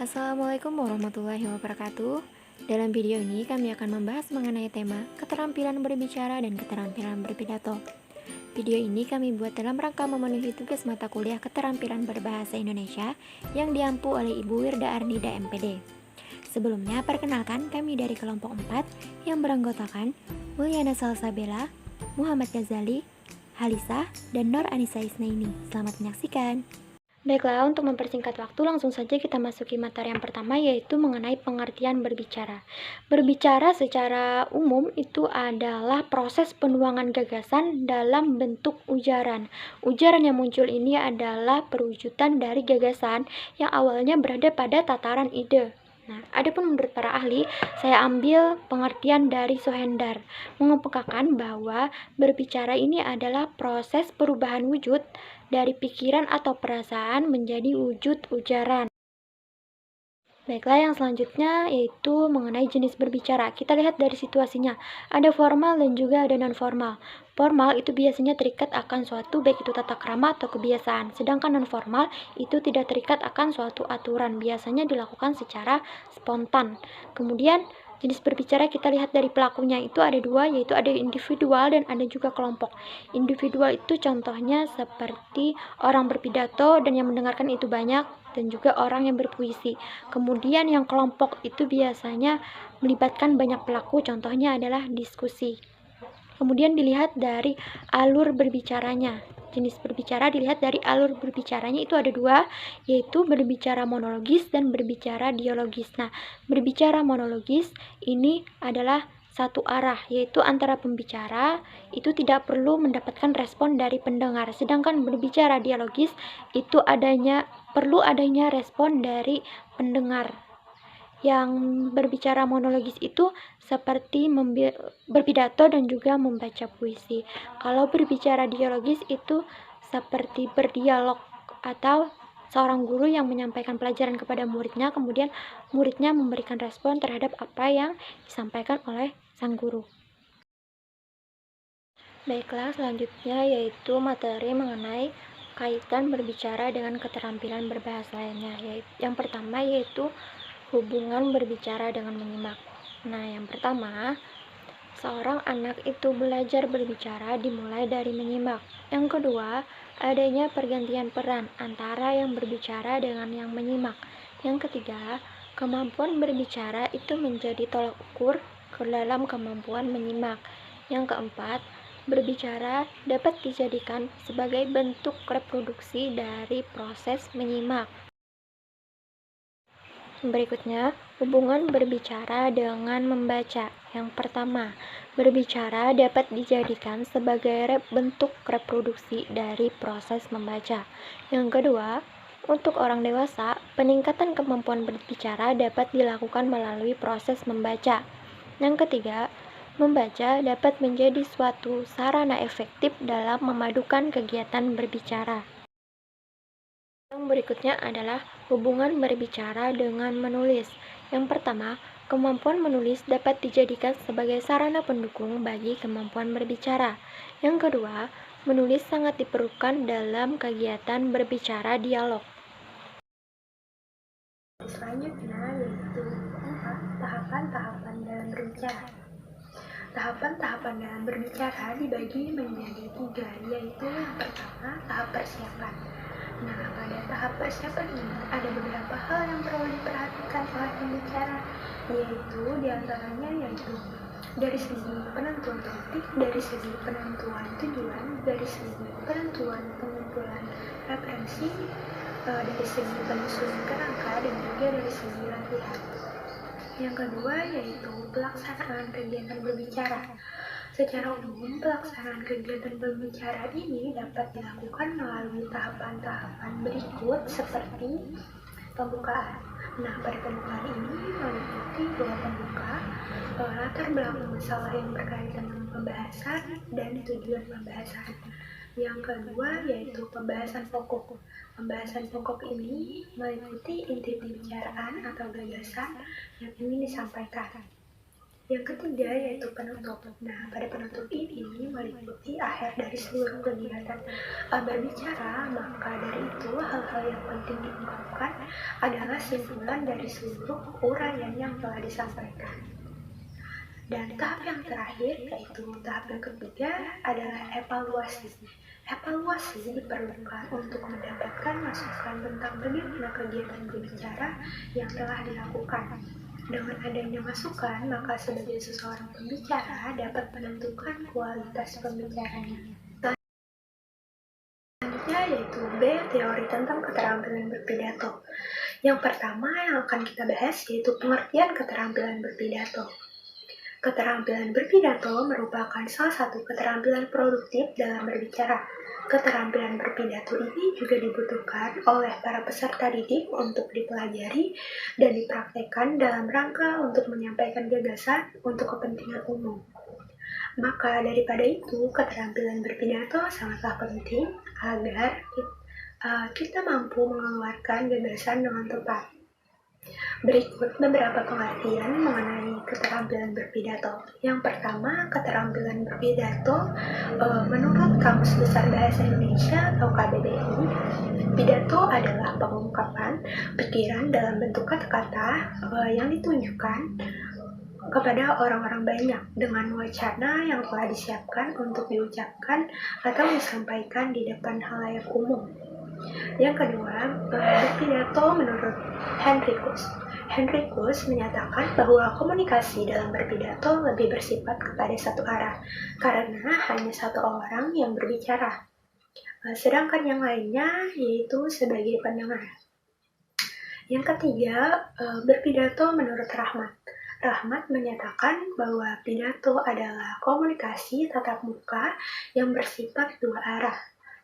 Assalamualaikum warahmatullahi wabarakatuh. Dalam video ini kami akan membahas mengenai tema keterampilan berbicara dan keterampilan berpidato. Video ini kami buat dalam rangka memenuhi tugas mata kuliah keterampilan berbahasa Indonesia yang diampu oleh Ibu Wirda Arnida MPD. Sebelumnya perkenalkan kami dari kelompok 4 yang beranggotakan Mulyana Salsabella, Muhammad Ghazali, Halisa, dan Nur Anissa Isnaini. Selamat menyaksikan. Baiklah, untuk mempersingkat waktu, langsung saja kita masuki materi yang pertama, yaitu mengenai pengertian berbicara. Berbicara secara umum itu adalah proses penuangan gagasan dalam bentuk ujaran. Ujaran yang muncul ini adalah perwujudan dari gagasan yang awalnya berada pada tataran ide. Nah, adapun menurut para ahli, saya ambil pengertian dari Sohendar, mengemukakan bahwa berbicara ini adalah proses perubahan wujud dari pikiran atau perasaan menjadi wujud ujaran. Baiklah, yang selanjutnya yaitu mengenai jenis berbicara. Kita lihat dari situasinya. Ada formal dan juga ada non-formal. Formal itu biasanya terikat akan suatu, baik itu tata krama atau kebiasaan. Sedangkan non-formal itu tidak terikat akan suatu aturan. Biasanya dilakukan secara spontan. Kemudian jenis berbicara kita lihat dari pelakunya itu ada dua, yaitu ada individual dan ada juga kelompok. Individual itu contohnya seperti orang berpidato dan yang mendengarkan itu banyak, dan juga orang yang berpuisi. Kemudian yang kelompok itu biasanya melibatkan banyak pelaku, contohnya adalah diskusi. Kemudian dilihat dari alur berbicaranya. Jenis berbicara dilihat dari alur berbicaranya itu ada dua, yaitu berbicara monologis dan berbicara dialogis. Nah, berbicara monologis ini adalah satu arah, yaitu antara pembicara itu tidak perlu mendapatkan respon dari pendengar. Sedangkan berbicara dialogis itu perlu adanya respon dari pendengar. Yang berbicara monologis itu seperti berpidato dan juga membaca puisi. Kalau berbicara dialogis itu seperti berdialog atau seorang guru yang menyampaikan pelajaran kepada muridnya, kemudian muridnya memberikan respon terhadap apa yang disampaikan oleh sang guru. Baiklah, selanjutnya yaitu materi mengenai kaitan berbicara dengan keterampilan berbahasa lainnya. Yang pertama yaitu hubungan berbicara dengan menyimak. Nah, yang pertama, seorang anak itu belajar berbicara dimulai dari menyimak. Yang kedua, adanya pergantian peran antara yang berbicara dengan yang menyimak. Yang ketiga, kemampuan berbicara itu menjadi tolak ukur ke dalam kemampuan menyimak. Yang keempat, berbicara dapat dijadikan sebagai bentuk reproduksi dari proses menyimak. Berikutnya, hubungan berbicara dengan membaca. Yang pertama, berbicara dapat dijadikan sebagai bentuk reproduksi dari proses membaca. Yang kedua, untuk orang dewasa, peningkatan kemampuan berbicara dapat dilakukan melalui proses membaca. Yang ketiga, membaca dapat menjadi suatu sarana efektif dalam memadukan kegiatan berbicara. Yang berikutnya adalah hubungan berbicara dengan menulis. Yang pertama, kemampuan menulis dapat dijadikan sebagai sarana pendukung bagi kemampuan berbicara. Yang kedua, menulis sangat diperlukan dalam kegiatan berbicara dialog. Selanjutnya yaitu tahapan-tahapan dalam berbicara. Tahapan-tahapan dalam berbicara dibagi menjadi 3, yaitu yang pertama tahap persiapan. Nah, pada tahap persiapan ini ada beberapa hal yang perlu diperhatikan oleh pembicara, yaitu diantaranya yaitu dari segi penentuan topik, dari segi penentuan tujuan, dari segi penentuan pengumpulan referensi, dari segi penyusunan kerangka, dan juga dari segi latihan. Yang kedua yaitu pelaksanaan kegiatan berbicara. Secara umum, pelaksanaan kegiatan berbicara ini dapat dilakukan melalui tahapan-tahapan berikut seperti pembukaan. Nah, pada pembukaan ini meliputi dua pembuka, latar belakang masalah yang berkaitan dengan pembahasan dan tujuan pembahasan. Yang kedua yaitu pembahasan pokok. Pembahasan pokok ini meliputi inti pembicaraan atau gagasan yang ingin disampaikan. Yang ketiga yaitu penutup. Nah, pada penutup ini meliputi akhir dari seluruh kegiatan berbicara, maka dari itu hal-hal yang penting diungkapkan adalah simpulan dari seluruh uraian yang telah disampaikan. Dan tahap yang terakhir, yaitu tahap yang ketiga, adalah evaluasi. Evaluasi diperlukan untuk mendapatkan masukan tentang bagaimana kegiatan berbicara yang telah dilakukan. Dengan adanya masukan, maka sebagai seseorang pembicara dapat menentukan kualitas pembicaranya. Selanjutnya yaitu B, teori tentang keterampilan berpidato. Yang pertama yang akan kita bahas yaitu pengertian keterampilan berpidato. Keterampilan berpidato merupakan salah satu keterampilan produktif dalam berbicara. Keterampilan berpidato ini juga dibutuhkan oleh para peserta didik untuk dipelajari dan dipraktekkan dalam rangka untuk menyampaikan gagasan untuk kepentingan umum. Maka daripada itu, keterampilan berpidato sangatlah penting agar kita mampu mengeluarkan gagasan dengan tepat. Berikut beberapa pengertian mengenai keterampilan berpidato. Yang pertama, keterampilan berpidato menurut Kamus Besar Bahasa Indonesia atau KBBI, pidato adalah pengungkapan pikiran dalam bentuk kata-kata yang ditunjukkan kepada orang-orang banyak dengan wacana yang telah disiapkan untuk diucapkan atau disampaikan di depan halayak umum. Yang kedua, berpidato menurut Henricus. Henricus menyatakan bahwa komunikasi dalam berpidato lebih bersifat kepada satu arah, karena hanya satu orang yang berbicara, sedangkan yang lainnya yaitu sebagai pendengar. Yang ketiga, berpidato menurut Rahmat. Rahmat menyatakan bahwa pidato adalah komunikasi tatap muka yang bersifat dua arah,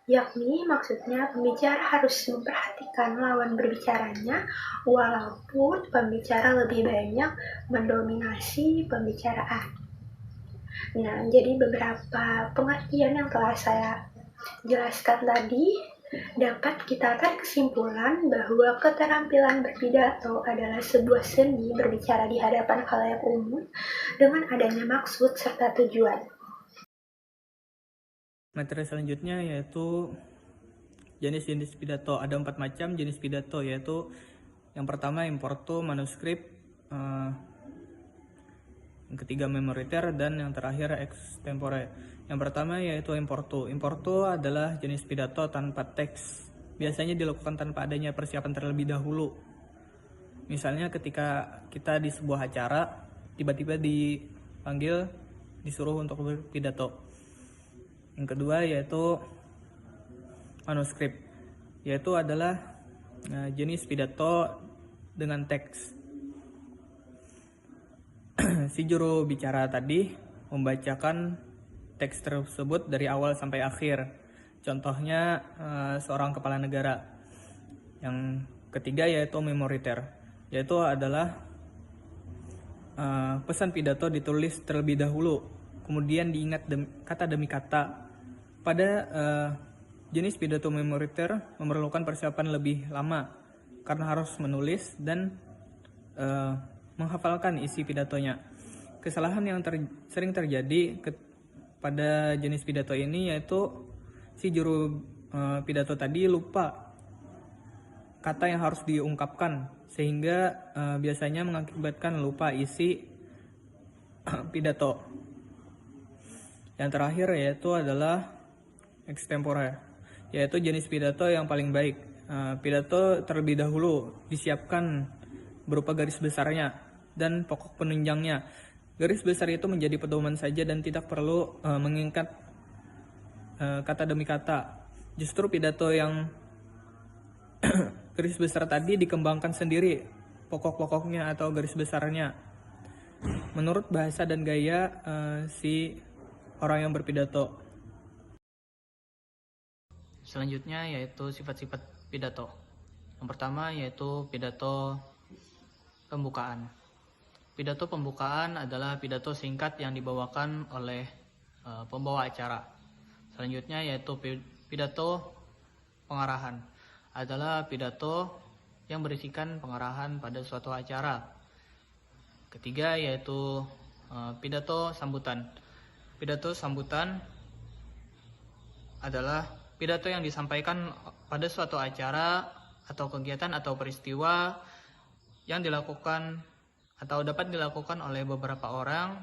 yakni maksudnya pembicara harus memperhatikan lawan berbicaranya walaupun pembicara lebih banyak mendominasi pembicaraan. Nah, jadi beberapa pengertian yang telah saya jelaskan tadi dapat kita tarik kesimpulan bahwa keterampilan berpidato adalah sebuah seni berbicara di hadapan khalayak umum dengan adanya maksud serta tujuan. Materi selanjutnya yaitu jenis-jenis pidato. Ada 4 macam jenis pidato, yaitu yang pertama impromptu, manuskrip, yang ketiga memoriter, dan yang terakhir extempore. Yang pertama yaitu impromptu. Impromptu adalah jenis pidato tanpa teks. Biasanya dilakukan tanpa adanya persiapan terlebih dahulu. Misalnya ketika kita di sebuah acara, tiba-tiba dipanggil, disuruh untuk berpidato. Yang kedua yaitu manuskrip, yaitu adalah jenis pidato dengan teks. Si juru bicara tadi membacakan teks tersebut dari awal sampai akhir. Contohnya seorang kepala negara. Yang ketiga yaitu memoriter, yaitu adalah pesan pidato ditulis terlebih dahulu, kemudian diingat kata demi kata. Pada jenis pidato memoriter memerlukan persiapan lebih lama karena harus menulis dan menghafalkan isi pidatonya. Kesalahan yang sering terjadi pada jenis pidato ini yaitu si juru pidato tadi lupa kata yang harus diungkapkan, sehingga biasanya mengakibatkan lupa isi pidato. Yang terakhir yaitu adalah extempore, yaitu jenis pidato yang paling baik. Pidato terlebih dahulu disiapkan berupa garis besarnya dan pokok penunjangnya. Garis besar itu menjadi pedoman saja dan tidak perlu mengingat kata demi kata. Justru pidato yang garis besar tadi dikembangkan sendiri pokok-pokoknya atau garis besarnya menurut bahasa dan gaya si orang yang berpidato. Selanjutnya yaitu sifat-sifat pidato. Yang pertama yaitu pidato pembukaan. Pidato pembukaan adalah pidato singkat yang dibawakan oleh pembawa acara. Selanjutnya yaitu pidato pengarahan. Adalah pidato yang berisikan pengarahan pada suatu acara. Ketiga yaitu Pidato sambutan. Pidato sambutan adalah pidato yang disampaikan pada suatu acara atau kegiatan atau peristiwa yang dilakukan atau dapat dilakukan oleh beberapa orang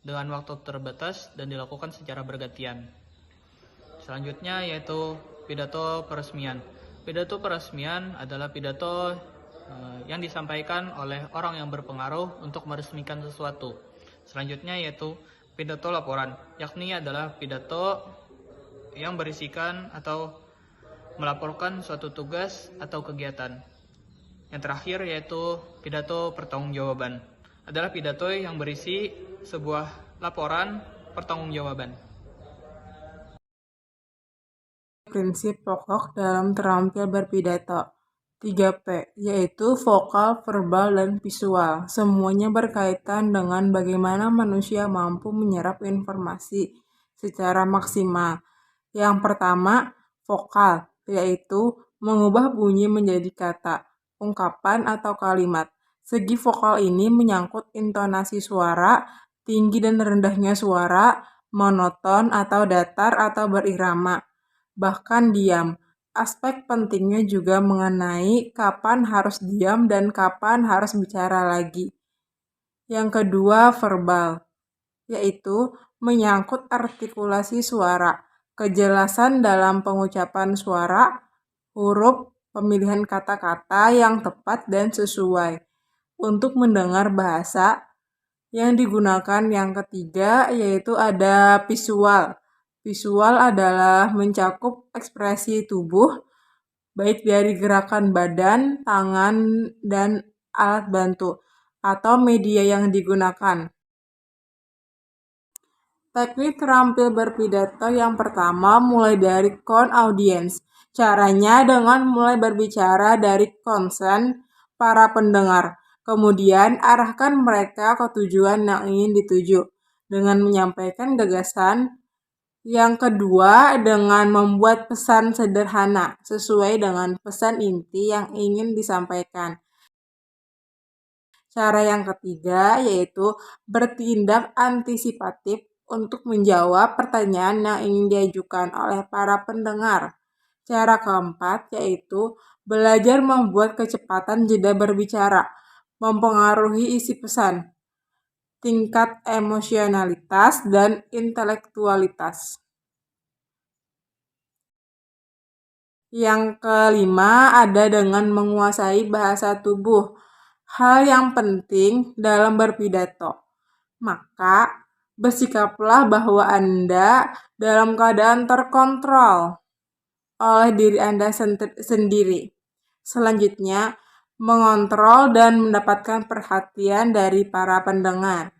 dengan waktu terbatas dan dilakukan secara bergantian. Selanjutnya yaitu pidato peresmian. Pidato peresmian adalah pidato yang disampaikan oleh orang yang berpengaruh untuk meresmikan sesuatu. Selanjutnya yaitu pidato laporan, yakni adalah pidato yang berisikan atau melaporkan suatu tugas atau kegiatan. Yang terakhir yaitu pidato pertanggungjawaban, adalah pidato yang berisi sebuah laporan pertanggungjawaban. Prinsip pokok dalam terampil berpidato. 3P, yaitu vokal, verbal, dan visual. Semuanya berkaitan dengan bagaimana manusia mampu menyerap informasi secara maksimal. Yang pertama, vokal, yaitu mengubah bunyi menjadi kata, ungkapan, atau kalimat. Segi vokal ini menyangkut intonasi suara, tinggi dan rendahnya suara, monoton atau datar atau berirama, bahkan diam. Aspek pentingnya juga mengenai kapan harus diam dan kapan harus bicara lagi. Yang kedua, verbal, yaitu menyangkut artikulasi suara, kejelasan dalam pengucapan suara, huruf, pemilihan kata-kata yang tepat dan sesuai untuk mendengar bahasa. Yang digunakan yang ketiga yaitu ada visual. Visual adalah mencakup ekspresi tubuh, baik dari gerakan badan, tangan, dan alat bantu, atau media yang digunakan. Teknik terampil berpidato yang pertama mulai dari audience. Caranya dengan mulai berbicara dari konsen para pendengar. Kemudian arahkan mereka ke tujuan yang ingin dituju dengan menyampaikan gagasan. Yang kedua, dengan membuat pesan sederhana sesuai dengan pesan inti yang ingin disampaikan. Cara yang ketiga yaitu bertindak antisipatif untuk menjawab pertanyaan yang ingin diajukan oleh para pendengar. Cara keempat yaitu belajar membuat kecepatan jeda berbicara, mempengaruhi isi pesan, tingkat emosionalitas, dan intelektualitas. Yang kelima ada dengan menguasai bahasa tubuh, hal yang penting dalam berpidato. Maka bersikaplah bahwa Anda dalam keadaan terkontrol oleh diri Anda sendiri. Selanjutnya, mengontrol dan mendapatkan perhatian dari para pendengar.